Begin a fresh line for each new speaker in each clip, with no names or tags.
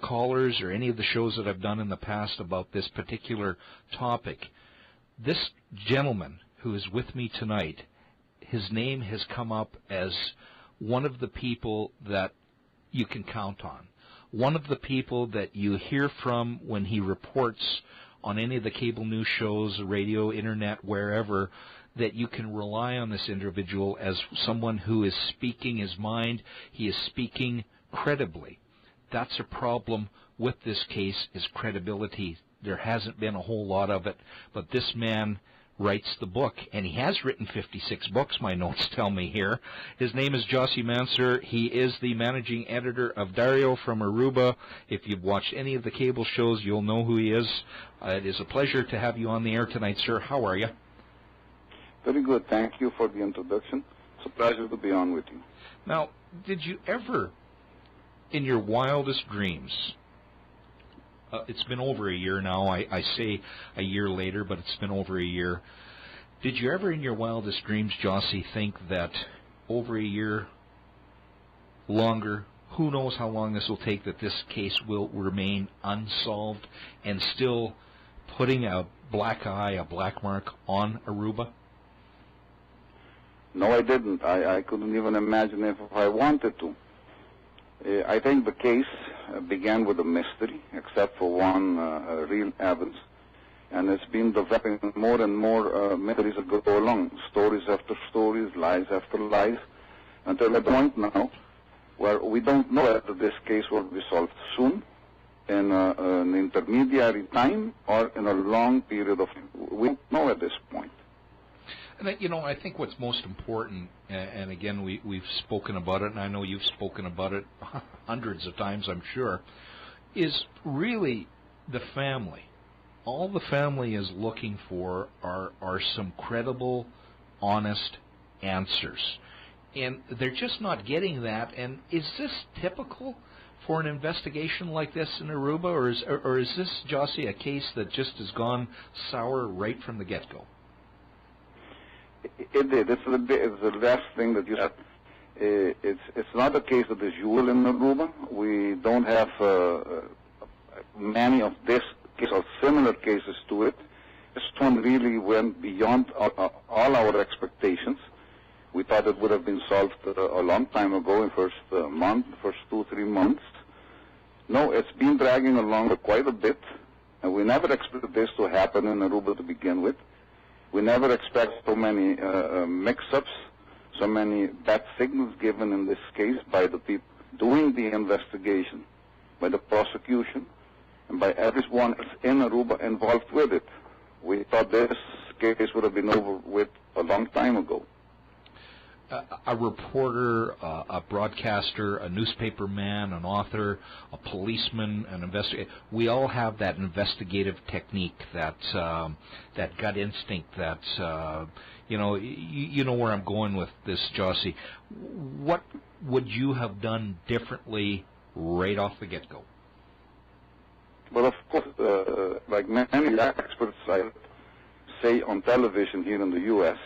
callers or any of the shows that I've done in the past about this particular topic, this gentleman who is with me tonight, his name has come up as one of the people that you can count on. One of the people that you hear from when he reports on any of the cable news shows, radio, internet, wherever, that you can rely on this individual as someone who is speaking his mind. He is speaking credibly. That's a problem with this case, is credibility. There hasn't been a whole lot of it, but this man writes the book, and he has written 56 books, my notes tell me here. His name is Jossy Mansour. He is the managing editor of Dario from Aruba. If you've watched any of the cable shows, you'll know who he is. It is a pleasure to have you on the air tonight, sir. How are you?
Very good. Thank you for the introduction. It's a pleasure to be on with you.
Now, did you ever, in your wildest dreams, it's been over a year now, I say a year later, but it's been over a year. Did you ever in your wildest dreams, Jossy, think that over a year, longer, who knows how long this will take, that this case will remain unsolved and still putting a black eye, a black mark on Aruba?
No, I didn't. I couldn't even imagine if I wanted to. I think the case began with a mystery, except for one real evidence, and it's been developing more and more mysteries that go along, stories after stories, lies after lies, until a point now where we don't know whether this case will be solved soon, in an intermediary time, or in a long period of time. We don't know at this point.
And, you know, I think what's most important, and again, we've spoken about it, and I know you've spoken about it hundreds of times, I'm sure, is really the family. All the family is looking for are some credible, honest answers. And they're just not getting that. And is this typical for an investigation like this in Aruba, or is this, Jossy, a case that just has gone sour right from the get-go?
It did. It's the last thing that you said. It's not a case that is usual in Aruba. We don't have many of this case or similar cases to it. This one really went beyond all our expectations. We thought it would have been solved a long time ago in first 2-3 months. No, it's been dragging along for quite a bit, and we never expected this to happen in Aruba to begin with. We never expect so many mix-ups, so many bad signals given in this case by the people doing the investigation, by the prosecution, and by everyone else in Aruba involved with it. We thought this case would have been over with a long time ago.
A reporter, a broadcaster, a newspaper man, an author, a policeman, an investigator. We all have that investigative technique, that gut instinct. That you know where I'm going with this, Jossy. What would you have done differently right off the get-go?
Well, of course, like many experts I say on television here in the U.S.,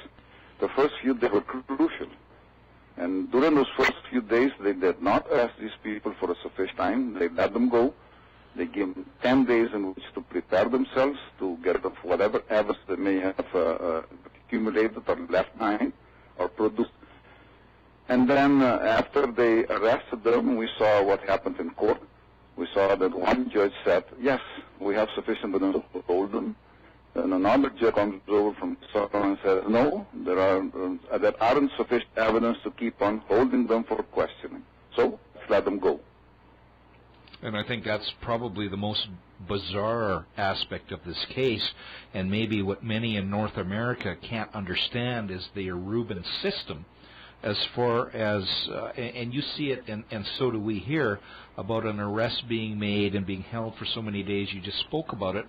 the first few days were crucial. And during those first few days, they did not arrest these people for a sufficient time. They let them go. They gave them 10 days in which to prepare themselves to get of whatever evidence they may have accumulated or left behind or produced. And then after they arrested them, we saw what happened in court. We saw that one judge said, yes, we have sufficient evidence to hold them. And another judge comes over from Southern and says, no, there aren't sufficient evidence to keep on holding them for questioning. So let's let them go.
And I think that's probably the most bizarre aspect of this case, and maybe what many in North America can't understand is the Aruban system. As far as, and you see it, and so do we here, about an arrest being made and being held for so many days. You just spoke about it.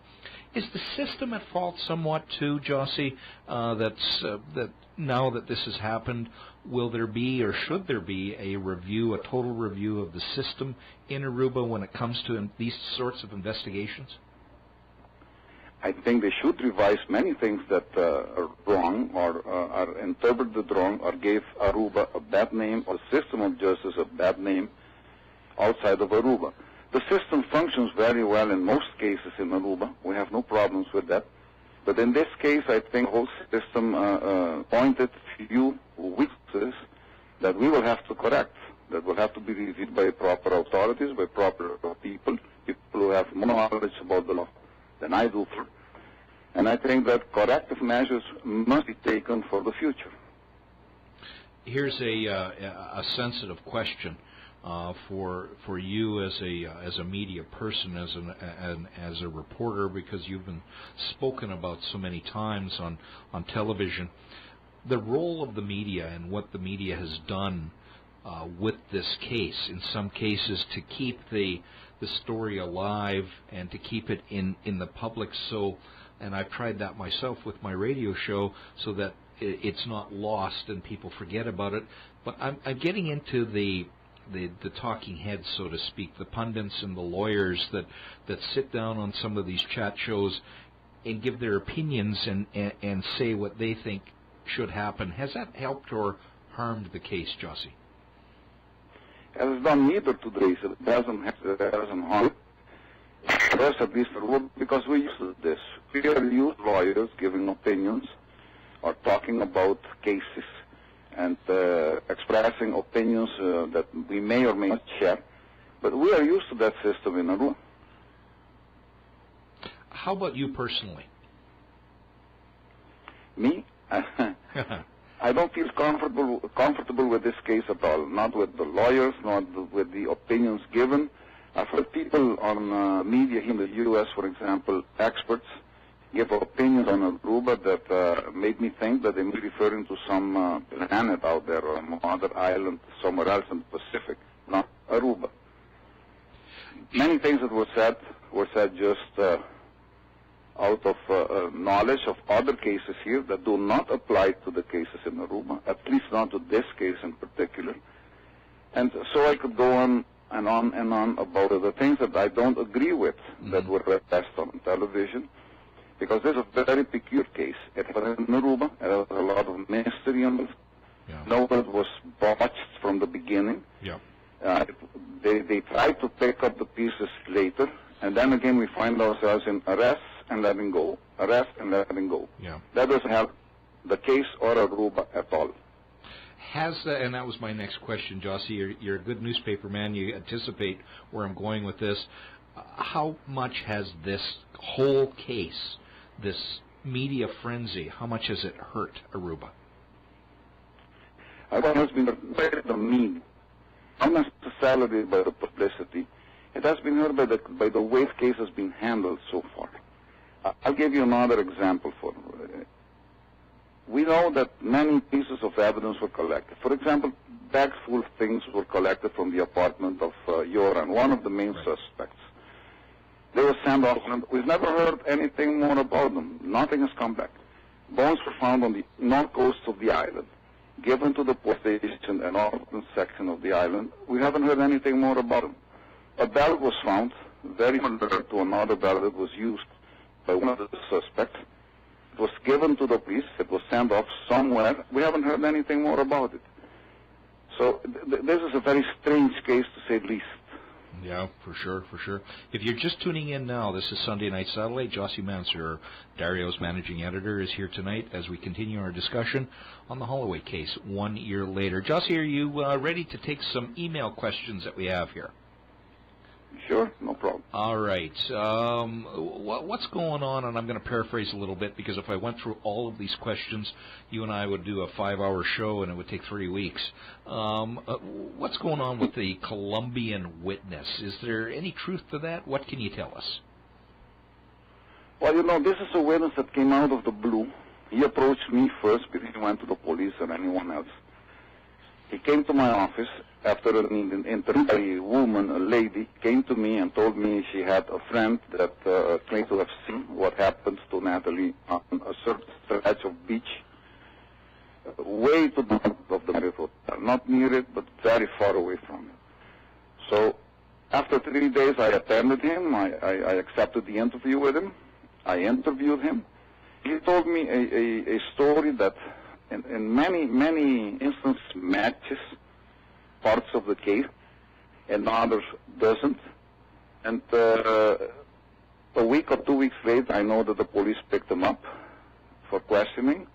Is the system at fault somewhat too, Jossy? That now that this has happened, will there be or should there be a review, a total review of the system in Aruba when it comes to these sorts of investigations?
I think they should revise many things that are wrong or are interpreted wrong or gave Aruba a bad name or the system of justice a bad name outside of Aruba. The system functions very well in most cases in Aruba. We have no problems with that. But in this case, I think the whole system pointed few weaknesses that we will have to correct, that will have to be reviewed by proper authorities, by proper people who have more knowledge about the law than I do. And I think that corrective measures must be taken for the future.
Here's a sensitive question for you as a media person, as a reporter, because you've been spoken about so many times on television. The role of the media and what the media has done with this case, in some cases to keep the story alive and to keep it in the public, so, and I've tried that myself with my radio show, so that it's not lost and people forget about it. But I'm getting into the talking heads, so to speak, the pundits and the lawyers that sit down on some of these chat shows and give their opinions and say what they think should happen. Has that helped or harmed the case, Jossy?
It has done neither to the case. It doesn't harm us, at least, because we use this. We are used lawyers giving opinions or talking about cases and expressing opinions that we may or may not share. But we are used to that system in Aruba.
How about you personally?
Me? I don't feel comfortable with this case at all, not with the lawyers, not with the opinions given. I've heard people on media here in the U.S., for example, experts, give opinions on Aruba that made me think that they may be referring to some planet out there or other island somewhere else in the Pacific, not Aruba. Many things that were said just out of knowledge of other cases here that do not apply to the cases in Aruba, at least not to this case in particular. And so I could go on and on and on about the things that I don't agree with that were expressed on television, because this is a very peculiar case. It happened in Aruba. It has a lot of mystery in it.
Yeah.
No, it was botched from the beginning.
Yeah.
They tried to pick up the pieces later, and then again we find ourselves in arrests and letting go, arrest and letting go.
Yeah.
That doesn't help the case or Aruba at all.
And that was my next question, Jossy. You're a good newspaper man. You anticipate where I'm going with this. How much has this whole case, this media frenzy, how much has it hurt Aruba?
I think it has been hurt by the media, not necessarily by the publicity. It has been hurt by the way the case has been handled so far. I'll give you another example for it. We know that many pieces of evidence were collected. For example, bags full of things were collected from the apartment of Joran, one of the main suspects. They were sent off, and we've never heard anything more about them. Nothing has come back. Bones were found on the north coast of the island, given to the police station and northern section of the island. We haven't heard anything more about them. A belt was found, very similar to another belt that was used by one of the suspects. It was given to the police. It was sent off somewhere. We haven't heard anything more about it. So this is a very strange case, to say the least.
Yeah, for sure, for sure. If you're just tuning in now, this is Sunday Night Satellite. Jossy Mansour, Dario's managing editor, is here tonight as we continue our discussion on the Holloway case 1 year later. Jossy, are you ready to take some email questions that we have here?
Sure, no problem.
All right. What's going on? And I'm going to paraphrase a little bit, because if I went through all of these questions, you and I would do a 5-hour show and it would take 3 weeks. What's going on with the Colombian witness? Is there any truth to that? What can you tell us?
Well, you know, this is a witness that came out of the blue. He approached me first before he went to the police or anyone else. He came to my office after an interview. A woman, a lady, came to me and told me she had a friend that claimed to have seen what happened to Natalie on a certain stretch of beach, way to the north of the Marriott Hotel. Not near it, but very far away from it. So after 3 days, I attended him. I accepted the interview with him. I interviewed him. He told me a story that in many instances matches parts of the case, and others doesn't. And a week or 2 weeks later, I know that the police picked him up for questioning.